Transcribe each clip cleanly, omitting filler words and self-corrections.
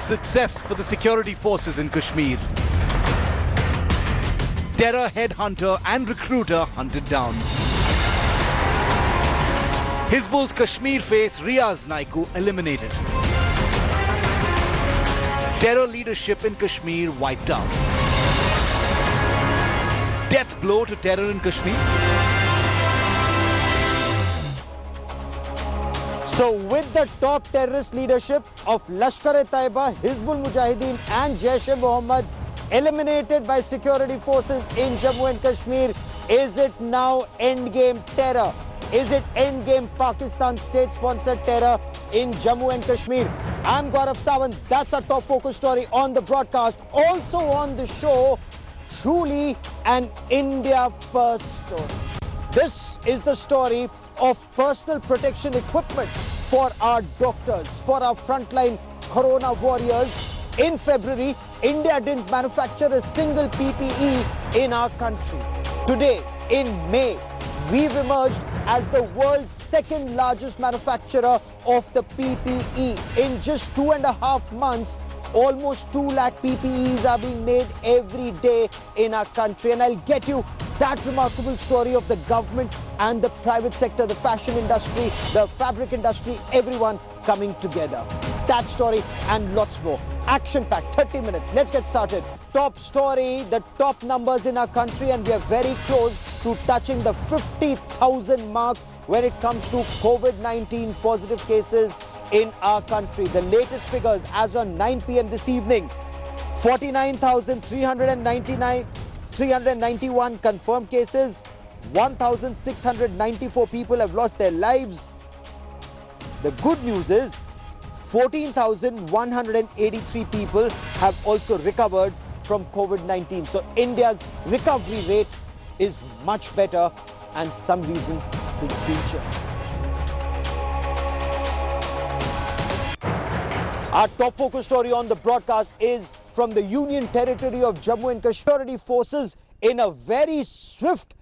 success for the security forces in Kashmir. Terror headhunter and recruiter hunted down. Hizbul's Kashmir face Riaz Naiku eliminated. Terror leadership in Kashmir wiped out. Death blow to terror in Kashmir. So with the top terrorist leadership of Lashkar-e-Taiba, Hizbul Mujahideen and Jaish-e-Mohammed eliminated by security forces in Jammu and Kashmir, is it now endgame terror? Is it endgame Pakistan state-sponsored terror in Jammu and Kashmir? I'm Gaurav Sawant. That's our top focus story on the broadcast. Also on the show, truly an India-first story. This is the story of personal protection equipment for our doctors, for our frontline corona warriors. In February, India didn't manufacture a single PPE in our country. Today, in May, we've emerged as the world's second largest manufacturer of the PPE. In just 2.5 months, almost 2 lakh PPEs are being made every day in our country. And I'll get you that remarkable story of the government and the private sector, the fashion industry, the fabric industry, everyone coming together. That story and lots more. Action-packed, 30 minutes. Let's get started. Top story, the top numbers in our country, and we are very close to touching the 50,000 mark when it comes to COVID-19 positive cases in our country. The latest figures as on 9 p.m. this evening, 391 confirmed cases, 1,694 people have lost their lives. The good news is 14,183 people have also recovered from COVID-19. So India's recovery rate is much better and some reason to be cheerful. Our top focus story on the broadcast is from the Union Territory of Jammu and Kashmir. Security forces in a very swift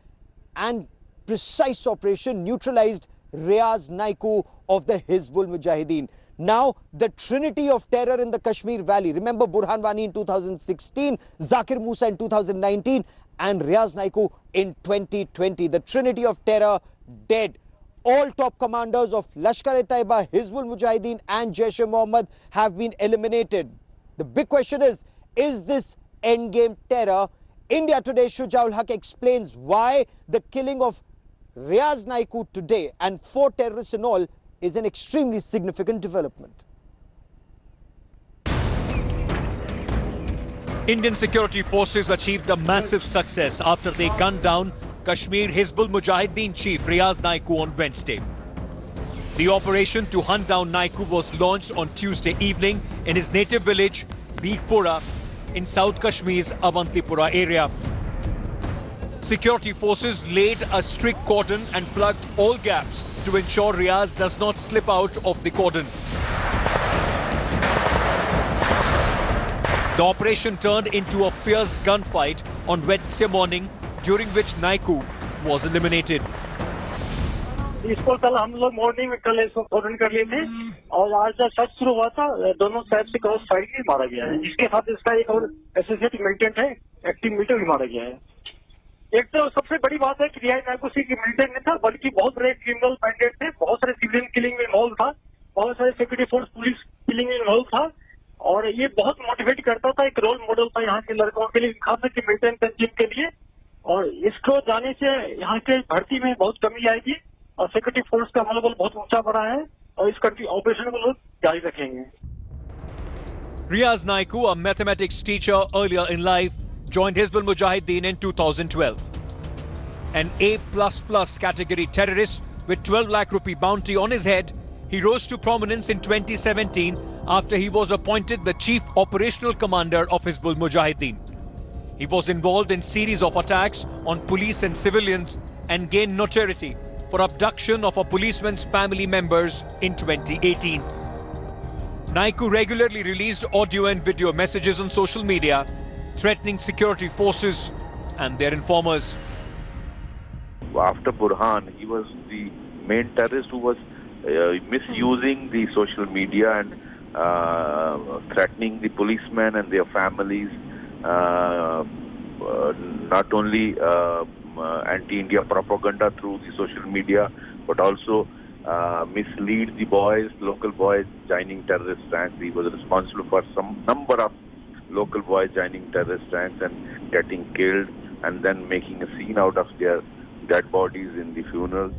and precise operation neutralized Riaz Naiku of the Hizbul Mujahideen. Now, the trinity of terror in the Kashmir Valley. Remember Burhan Wani in 2016, Zakir Musa in 2019 and Riaz Naiku in 2020. The trinity of terror dead. All top commanders of Lashkar-e-Taiba, Hizbul Mujahideen and Jaish-e-Mohammed have been eliminated. The big question is this endgame terror? India Today's Shujaul Haq explains why the killing of Riaz Naiku today and 4 terrorists in all is an extremely significant development. Indian security forces achieved a massive success after they gunned down Kashmir Hizbul Mujahideen chief Riaz Naiku on Wednesday. The operation to hunt down Naiku was launched on Tuesday evening in his native village, Bigpura, in South Kashmir's Avantipura area. Security forces laid a strict cordon and plugged all gaps to ensure Riaz does not slip out of the cordon. The operation turned into a fierce gunfight on Wednesday morning, during which Naiku was eliminated. इसको कल हम लोग morning में कल इसको कॉर्डन कर लिए थे और आज जब सर्च शुरू हुआ था दोनों साइड से क्रॉस फायर भी मारा गया है। इसके साथ इसका एक और एसोसिएट मिलिटेंट है, एक्टिव मिलिटेंट भी मारा गया है। एक तो सबसे बड़ी बात है कि रियाज नायकू सिर्फ मिलिटेंट नहीं था बल्कि बहुत बड़े क्रिमिनल माइंडेड थे, बहुत सारे सिविलियन किलिंग में इन्वॉल्व था, बहुत सारे सिक्योरिटी फोर्स पुलिस किलिंग में इन्वॉल्व था और ये बहुत मोटिवेट करता था, एक रोल मॉडल था यहाँ के लड़कों के लिए, खास करके मिलिटेंट तंजीम के लिए। और इसको जाने से यहाँ के भर्ती में बहुत कमी आएगी और सिक्योरिटी फोर्स का मनोबल बहुत ऊंचा बढ़ा है और इस ऑपरेशन को लोग जारी रखेंगे। Riaz Naiku, a mathematics teacher earlier in life, joined Hizbul Mujahideen in 2012. An A++ category terrorist with 12 lakh rupee bounty on his head, he rose to prominence in 2017 after he was appointed the chief operational commander of Hizbul Mujahideen. He was involved in series of attacks on police and civilians and gained notoriety for abduction of a policeman's family members in 2018. Naiku regularly released audio and video messages on social media threatening security forces and their informers. After Burhan, he was the main terrorist who was misusing the social media and threatening the policemen and their families, not only anti-India propaganda through the social media, but also mislead the boys, local boys joining terrorist ranks. He was responsible for some number of local boys joining terrorist ranks and getting killed, and then making a scene out of their dead bodies in the funerals.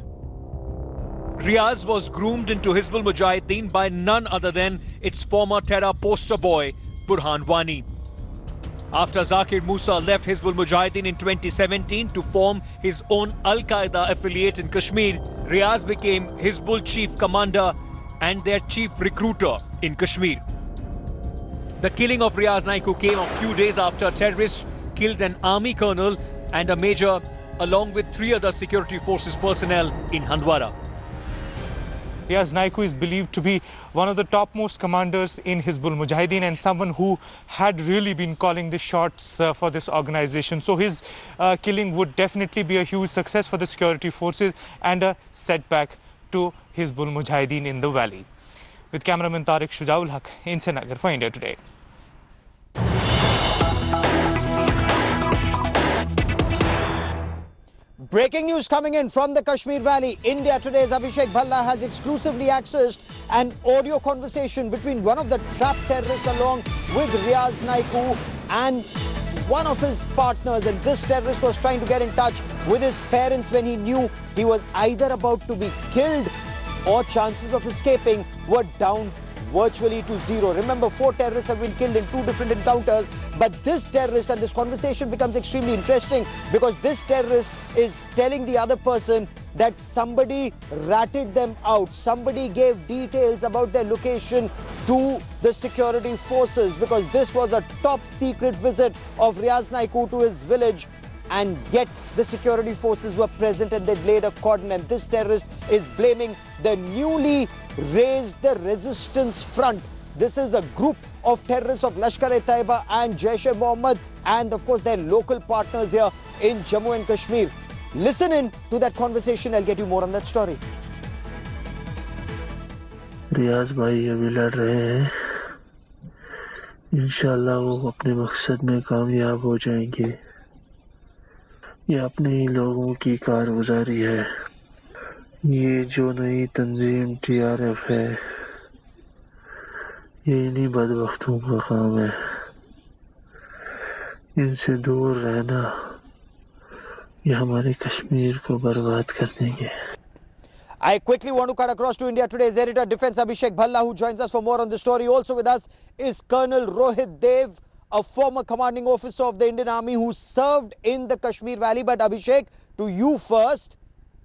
Riaz was groomed into Hizbul Mujahideen by none other than its former terror poster boy, Burhan Wani. After Zakir Musa left Hizbul Mujahideen in 2017 to form his own Al-Qaeda affiliate in Kashmir, Riaz became Hizbul chief commander and their chief recruiter in Kashmir. The killing of Riaz Naiku came a few days after terrorists killed an army colonel and a major, along with 3 other security forces personnel in Handwara. Riaz Naiku is believed to be one of the topmost commanders in Hizbul Mujahideen and someone who had really been calling the shots for this organization. So his killing would definitely be a huge success for the security forces and a setback to Hizbul Mujahideen in the valley. With cameraman Tariq Shujaul Haq in Srinagar for India Today. Breaking news coming in from the Kashmir Valley. India Today's Abhishek Bhalla has exclusively accessed an audio conversation between one of the trapped terrorists along with Riaz Naiku and one of his partners. And this terrorist was trying to get in touch with his parents when he knew he was either about to be killed or chances of escaping were down virtually to 0. Remember, 4 terrorists have been killed in 2 different encounters. But this terrorist, and this conversation becomes extremely interesting because this terrorist is telling the other person that somebody ratted them out. Somebody gave details about their location to the security forces because this was a top secret visit of Riaz Naiku to his village. And yet the security forces were present and they'd laid a cordon. And this terrorist is blaming the newly raised the Resistance Front. This is a group of terrorists of Lashkar-e-Taiba and Jaish-e-Mohammed and of course their local partners here in Jammu and Kashmir. Listen in to that conversation. I'll get you more on that story. रियाज भाई अभी लड़ रहे हैं, इंशाल्लाह वो अपने मकसद में कामयाब हो जाएंगे। ये अपने ही लोगों की कारगुजारी है। ये जो नई तंजीम TRF है, ये इन्हीं बदबख्तों का काम है। इनसे दूर रहना, ये हमारे कश्मीर को बर्बाद कर देंगे। I quickly want to cut across to India Today's editor Defense Abhishek Bhalla, who joins us for more on the story. Also with us is Colonel Rohit Dev, a former commanding officer of the Indian Army who served in the Kashmir Valley. But Abhishek, to you first,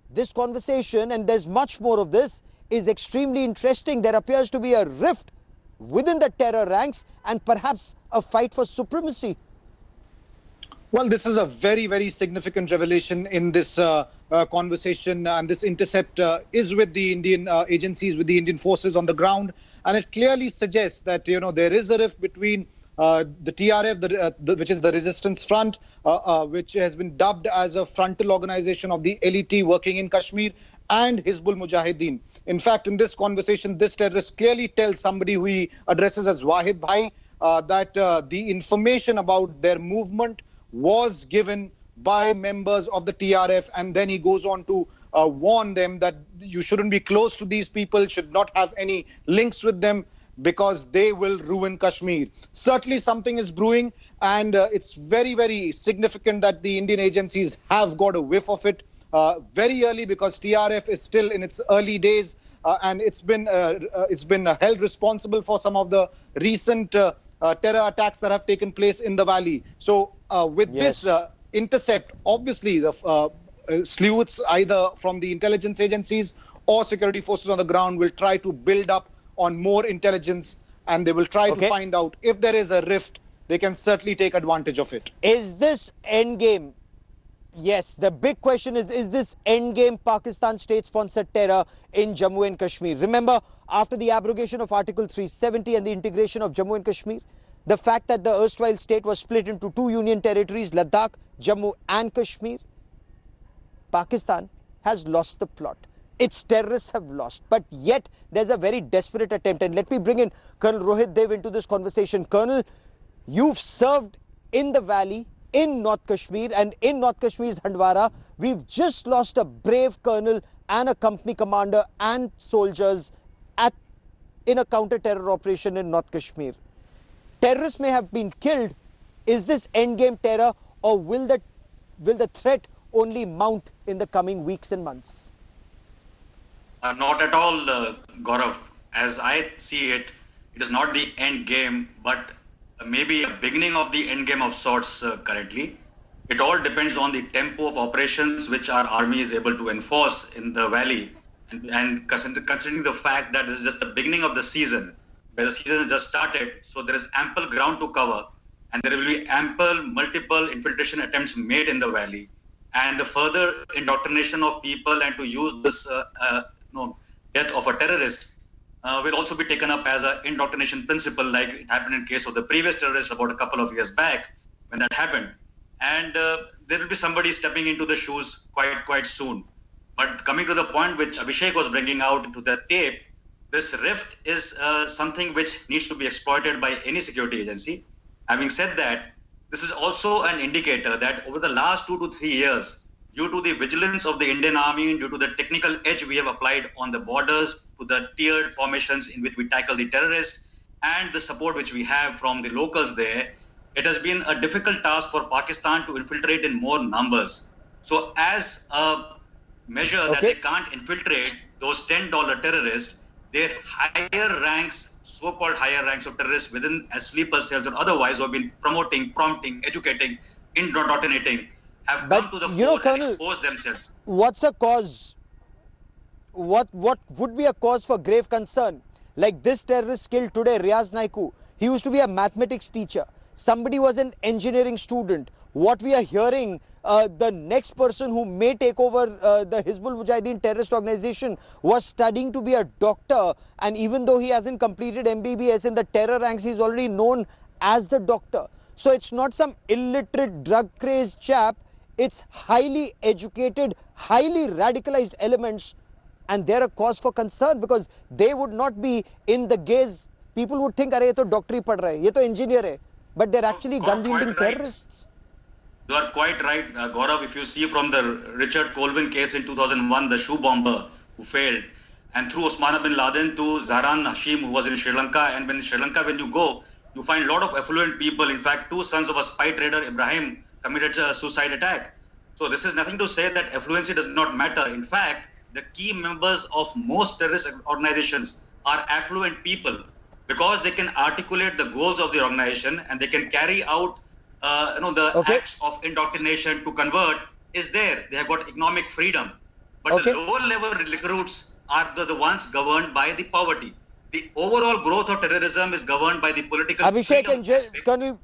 this conversation, and there's much more of this, is extremely interesting. There appears to be a rift within the terror ranks and perhaps a fight for supremacy. Well, this is a very, very significant revelation in this conversation, and this intercept is with the Indian agencies, with the Indian forces on the ground, and it clearly suggests that there is a rift between the TRF, which is the Resistance Front, which has been dubbed as a frontal organization of the LET working in Kashmir, and Hizbul Mujahideen. In fact, in this conversation, this terrorist clearly tells somebody who he addresses as Wahid Bhai that the information about their movement was given by members of the TRF, and then he goes on to warn them that you shouldn't be close to these people, should not have any links with them because they will ruin Kashmir. Certainly something is brewing, and it's very, very significant that the Indian agencies have got a whiff of it very early, because TRF is still in its early days, and it's been held responsible for some of the recent terror attacks that have taken place in the valley. So with this intercept, obviously the sleuths either from the intelligence agencies or security forces on the ground will try to build up on more intelligence, and they will try to find out if there is a rift. They can certainly take advantage of it. Is this endgame? Yes, the big question is this endgame Pakistan state-sponsored terror in Jammu and Kashmir? Remember, after the abrogation of Article 370 and the integration of Jammu and Kashmir, the fact that the erstwhile state was split into 2 union territories, Ladakh, Jammu and Kashmir, Pakistan has lost the plot. its terrorists have lost. But yet there's a very desperate attempt. And let me bring in Colonel Rohit Dev into this conversation. Colonel, you've served in the valley, in North Kashmir, and in North Kashmir's Handwara, we've just lost a brave colonel and a company commander and soldiers in a counter-terror operation in North Kashmir. Terrorists may have been killed. Is this endgame terror, or will the threat only mount in the coming weeks and months? Not at all, Gaurav. As I see it, it is not the end game, but maybe a beginning of the end game of sorts currently. It all depends on the tempo of operations which our army is able to enforce in the valley. And considering the fact that this is just the beginning of the season, where the season has just started, so there is ample ground to cover, and there will be multiple infiltration attempts made in the valley. And the further indoctrination of people and to use this death of a terrorist will also be taken up as an indoctrination principle, like it happened in case of the previous terrorist about a couple of years back when that happened. And there will be somebody stepping into the shoes quite soon. But coming to the point which Abhishek was bringing out to the tape, this rift is something which needs to be exploited by any security agency. Having said that, this is also an indicator that over the last 2 to 3 years, due to the vigilance of the Indian Army, due to the technical edge we have applied on the borders, to the tiered formations in which we tackle the terrorists, and the support which we have from the locals there, it has been a difficult task for Pakistan to infiltrate in more numbers. So as a measure that they can't infiltrate those $10 terrorists, their higher ranks, so-called higher ranks of terrorists within as sleeper cells or otherwise who have been promoting, prompting, educating, indoctrinating, have come to the fore and exposed themselves. What's a cause? What would be a cause for grave concern? Like this terrorist killed today, Riaz Naiku. He used to be a mathematics teacher. Somebody was an engineering student. What we are hearing, the next person who may take over the Hizbul Mujahideen terrorist organization was studying to be a doctor, and even though he hasn't completed MBBS in the terror ranks, he's already known as the doctor. So it's not some illiterate drug-crazed chap. It's highly educated, highly radicalized elements, and they're a cause for concern because they would not be in the gaze. People would think, "Arey, ye to doctor hi pad raha hai, ye to engineer hai," but they're actually gun-wielding terrorists. You are quite right, Gaurav. If you see from the Richard Colvin case in 2001, the shoe bomber who failed, and through Osama bin Laden to Zahran Hashim, who was in Sri Lanka, and when in Sri Lanka, when you go, you find a lot of affluent people. In fact, 2 sons of a spy trader, Ibrahim, committed a suicide attack. So this is nothing to say that affluency does not matter. In fact, the key members of most terrorist organizations are affluent people because they can articulate the goals of the organization and they can carry out acts of indoctrination to convert is there. They have got economic freedom. But the lower level recruits are the ones governed by the poverty. The overall growth of terrorism is governed by the political Abhishek and Colonel.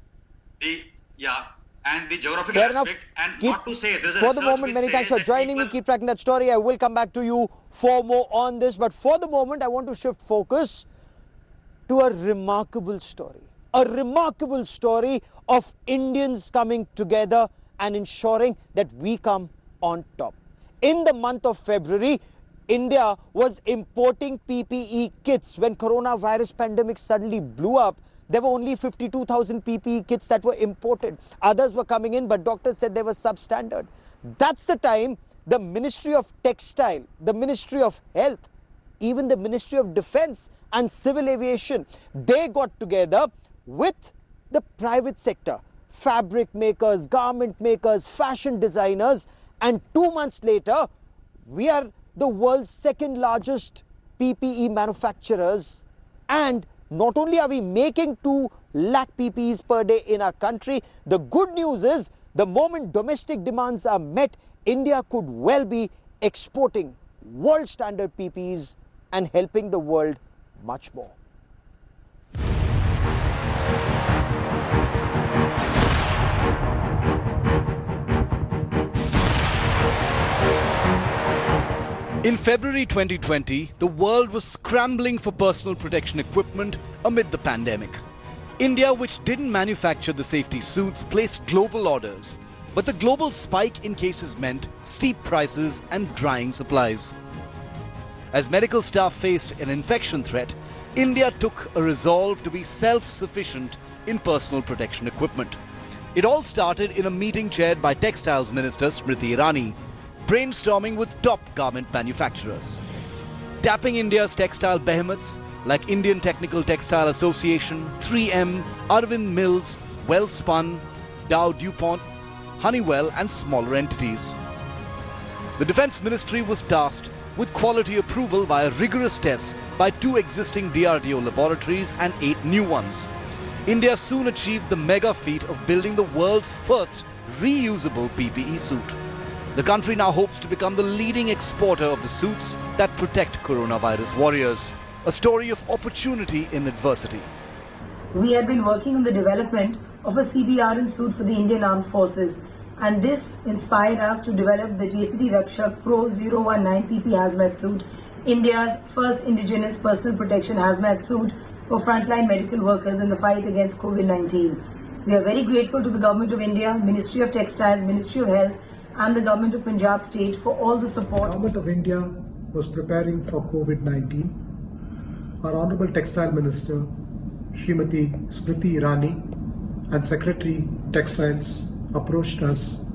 And the geographical aspect. And not to say there's a for the moment, many thanks for joining me. Keep tracking that story. I will come back to you for more on this. But for the moment, I want to shift focus to a remarkable story. A remarkable story of Indians coming together and ensuring that we come on top. In the month of February, India was importing PPE kits. When coronavirus pandemic suddenly blew up, there were only 52,000 PPE kits that were imported. Others were coming in, but doctors said they were substandard. That's the time the Ministry of Textile, the Ministry of Health, even the Ministry of Defense and Civil Aviation, they got together with the private sector, fabric makers, garment makers, fashion designers, and 2 months later, we are the world's second largest PPE manufacturers, and not only are we making 2 lakh PPEs per day in our country, the good news is the moment domestic demands are met, India could well be exporting world standard PPEs and helping the world much more. In February 2020, the world was scrambling for personal protection equipment amid the pandemic. India, which didn't manufacture the safety suits, placed global orders. But the global spike in cases meant steep prices and drying supplies. As medical staff faced an infection threat, India took a resolve to be self-sufficient in personal protection equipment. It all started in a meeting chaired by Textiles Minister Smriti Irani, brainstorming with top garment manufacturers. Tapping India's textile behemoths like Indian Technical Textile Association, 3M, Arvind Mills, Welspun, Dow DuPont, Honeywell and smaller entities. The Defence Ministry was tasked with quality approval via rigorous tests by 2 existing DRDO laboratories and 8 new ones. India soon achieved the mega feat of building the world's first reusable PPE suit. The country now hopes to become the leading exporter of the suits that protect coronavirus warriors. A story of opportunity in adversity. We had been working on the development of a CBRN suit for the Indian Armed Forces, and this inspired us to develop the JCT Rakshak Pro 019 PP Hazmat suit, India's first indigenous personal protection hazmat suit for frontline medical workers in the fight against COVID-19. We are very grateful to the Government of India, Ministry of Textiles, Ministry of Health and the Government of Punjab State for all the support. The Government of India was preparing for COVID-19. Our Honorable Textile Minister, Srimati Smriti Irani and Secretary Textiles approached us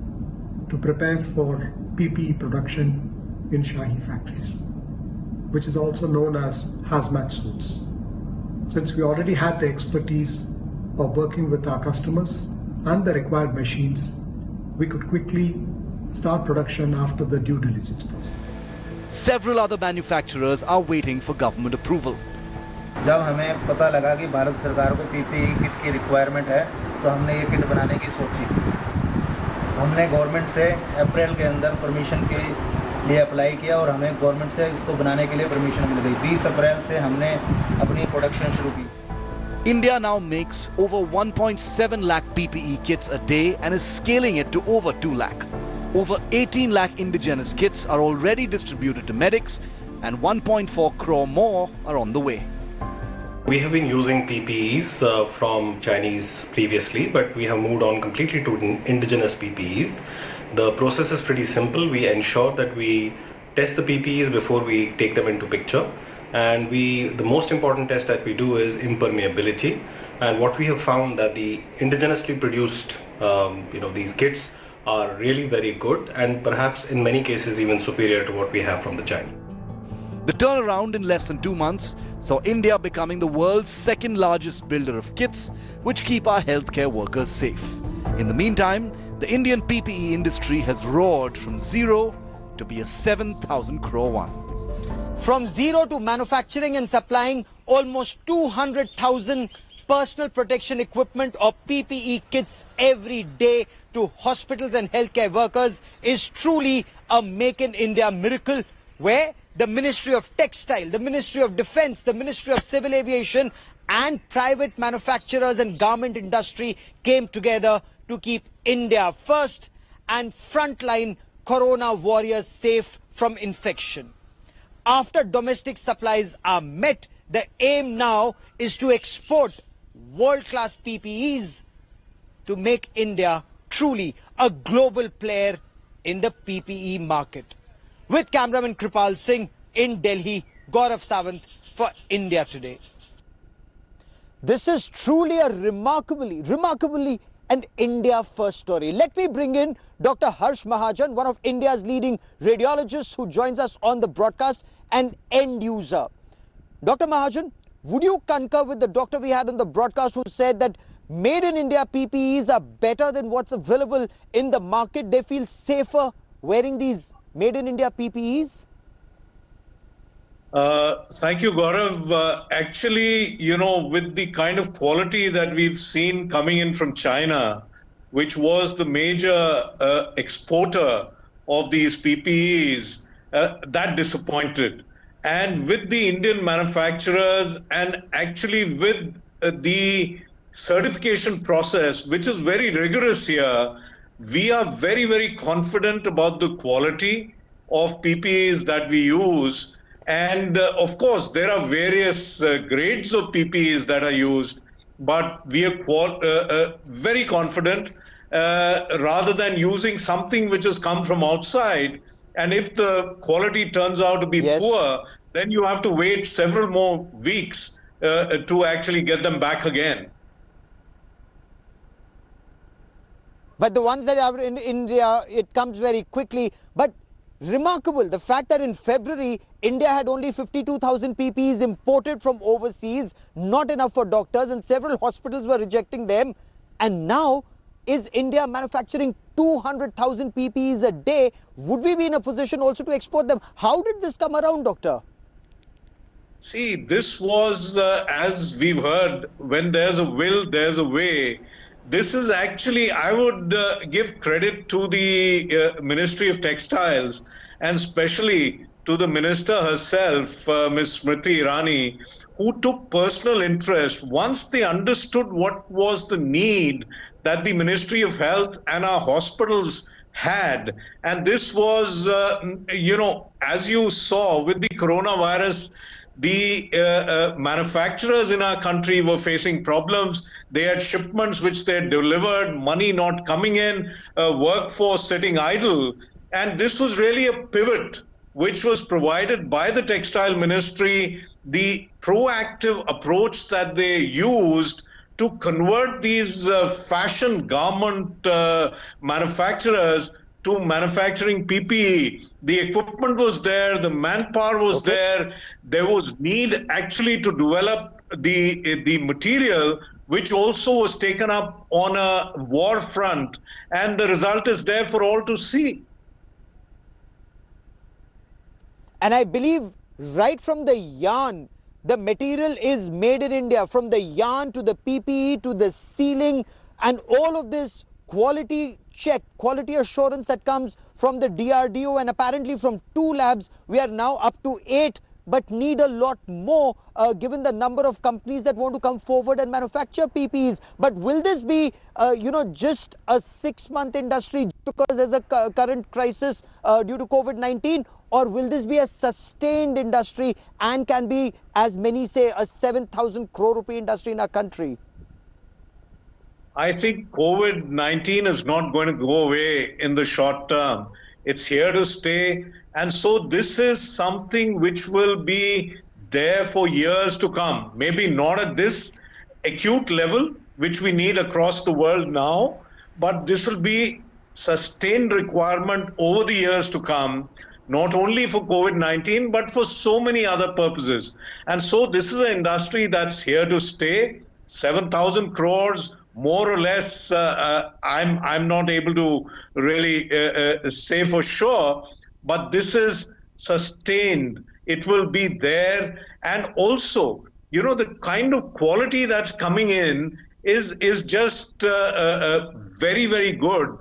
to prepare for PPE production in Shahi factories, which is also known as hazmat suits. Since we already had the expertise of working with our customers and the required machines, we could quickly start production after the due diligence process. Several other manufacturers are waiting for government approval. जब हमें पता लगा कि भारत सरकार को PPE kit की requirement है, तो हमने ये किट बनाने की सोची। हमने गवर्नमेंट से अप्रैल के अंदर परमिशन के लिए अप्लाई किया और हमें गवर्नमेंट से इसको बनाने के लिए परमिशन मिल गई। 20 अप्रैल से हमने अपनी प्रोडक्शन शुरू की। India now makes over 1.7 lakh PPE kits a day and is scaling it to over 2 lakh. Over 18 lakh indigenous kits are already distributed to medics and 1.4 crore more are on the way. We have been using PPEs from Chinese previously, but we have moved on completely to indigenous PPEs. The process is pretty simple. We ensure that we test the PPEs before we take them into picture. And the most important test that we do is impermeability. And what we have found that the indigenously produced, these kits are really very good and perhaps in many cases even superior to what we have from the Chinese. The turnaround in less than 2 months saw India becoming the world's second largest builder of kits, which keep our healthcare workers safe. In the meantime, the Indian PPE industry has roared from zero to be a 7,000 crore one. From zero to manufacturing and supplying almost 200,000 personal protection equipment or PPE kits every day to hospitals and healthcare workers is truly a Make in India miracle, where the Ministry of Textile, the Ministry of Defence, the Ministry of Civil Aviation and private manufacturers and garment industry came together to keep India first and frontline corona warriors safe from infection. After domestic supplies are met, the aim now is to export world-class PPEs to make India truly a global player in the PPE market. With cameraman Kripal Singh in Delhi, Gaurav Sawant for India Today. This is truly a remarkably an India first story. Let me bring in Dr. Harsh Mahajan, one of India's leading radiologists who joins us on the broadcast, and end user. Dr. Mahajan, would you concur with the doctor we had on the broadcast who said that made in India PPEs are better than what's available in the market? They feel safer wearing these made in India PPEs? Thank you, Gaurav. Actually, with the kind of quality that we've seen coming in from China, which was the major exporter of these PPEs, that disappointed. And with the Indian manufacturers and actually with the certification process, which is very rigorous here, we are very, very confident about the quality of PPEs that we use. And of course, there are various grades of PPEs that are used, but we are very confident rather than using something which has come from outside. And if the quality turns out to be poor, then you have to wait several more weeks to actually get them back again. But the ones that are in India, it comes very quickly. But remarkable, the fact that in February, India had only 52,000 PPEs imported from overseas, not enough for doctors, and several hospitals were rejecting them. And now, is India manufacturing 200,000 PPEs a day? Would we be in a position also to export them? How did this come around, Doctor? See, this was, as we've heard, when there's a will, there's a way. This is actually, I would give credit to the Ministry of Textiles, and especially to the minister herself, Ms. Smriti Irani, who took personal interest once they understood what was the need that the Ministry of Health and our hospitals had. And this was, as you saw with the coronavirus, the manufacturers in our country were facing problems. They had shipments which they had delivered, money not coming in, workforce sitting idle. And this was really a pivot which was provided by the Textile Ministry, the proactive approach that they used to convert these fashion garment manufacturers to manufacturing PPE. The equipment was there, the manpower was there. There was need actually to develop the material, which also was taken up on a war front, and the result is there for all to see. And I believe right from the yarn, the material is made in India, from the yarn to the PPE to the sealing, and all of this quality check, quality assurance that comes from the DRDO, and apparently from 2 labs, we are now up to 8, but need a lot more given the number of companies that want to come forward and manufacture PPEs. But will this be, just a 6-month industry because there's a current crisis due to COVID-19? Or will this be a sustained industry and can be, as many say, a 7,000 crore rupee industry in our country? I think COVID-19 is not going to go away in the short term. It's here to stay. And so this is something which will be there for years to come. Maybe not at this acute level, which we need across the world now, but this will be sustained requirement over the years to come, not only for COVID-19, but for so many other purposes. And so this is an industry that's here to stay. 7,000 crores, more or less, I'm not able to really say for sure, but this is sustained. It will be there. And also, the kind of quality that's coming in is just very, very good.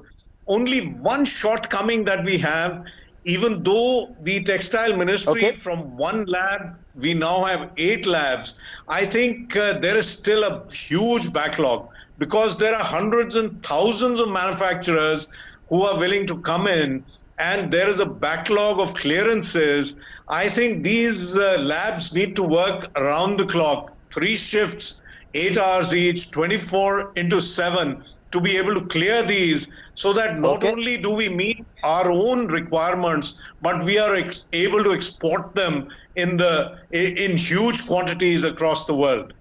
Only one shortcoming that we have, even though the Textile Ministry from 1 lab, we now have 8 labs, I think there is still a huge backlog because there are hundreds and thousands of manufacturers who are willing to come in, and there is a backlog of clearances. I think these labs need to work around the clock, 3 shifts, 8 hours each, 24/7, to be able to clear these, so that not only do we meet our own requirements, but we are able to export them in huge quantities across the world.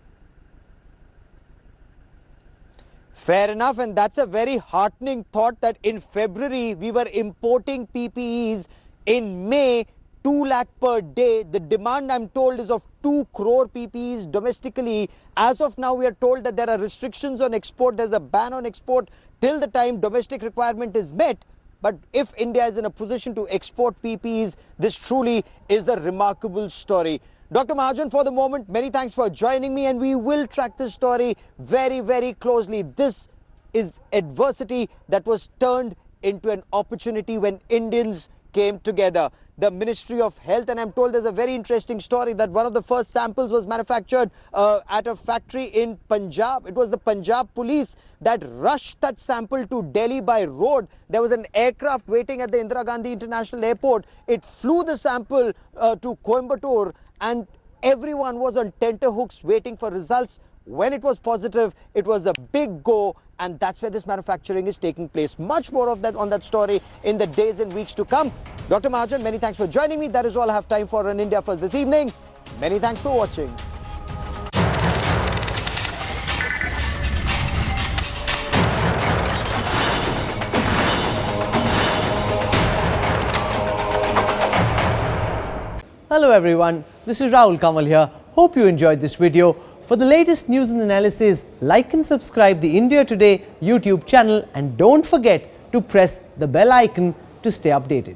Fair enough, and that's a very heartening thought that in February we were importing PPEs. In May, 2 lakh per day. The demand, I'm told, is of 2 crore PPEs domestically. As of now, we are told that there are restrictions on export. There's a ban on export till the time domestic requirement is met. But if India is in a position to export PPEs, this truly is a remarkable story. Dr. Mahajan, for the moment, many thanks for joining me, and we will track this story very, very closely. This is adversity that was turned into an opportunity when Indians came together. The Ministry of Health, and I'm told there's a very interesting story that one of the first samples was manufactured at a factory in Punjab. It was the Punjab police that rushed that sample to Delhi by road. There was an aircraft waiting at the Indira Gandhi International Airport. It flew the sample to Coimbatore, and everyone was on tenterhooks waiting for results. When it was positive, it was a big go, and that's where this manufacturing is taking place. Much more of that on that story in the days and weeks to come. Dr. Mahajan, many thanks for joining me. That is all I have time for on India First this evening. Many thanks for watching. Hello everyone, this is Rahul Kamal here. Hope you enjoyed this video. For the latest news and analysis, like and subscribe the India Today YouTube channel and don't forget to press the bell icon to stay updated.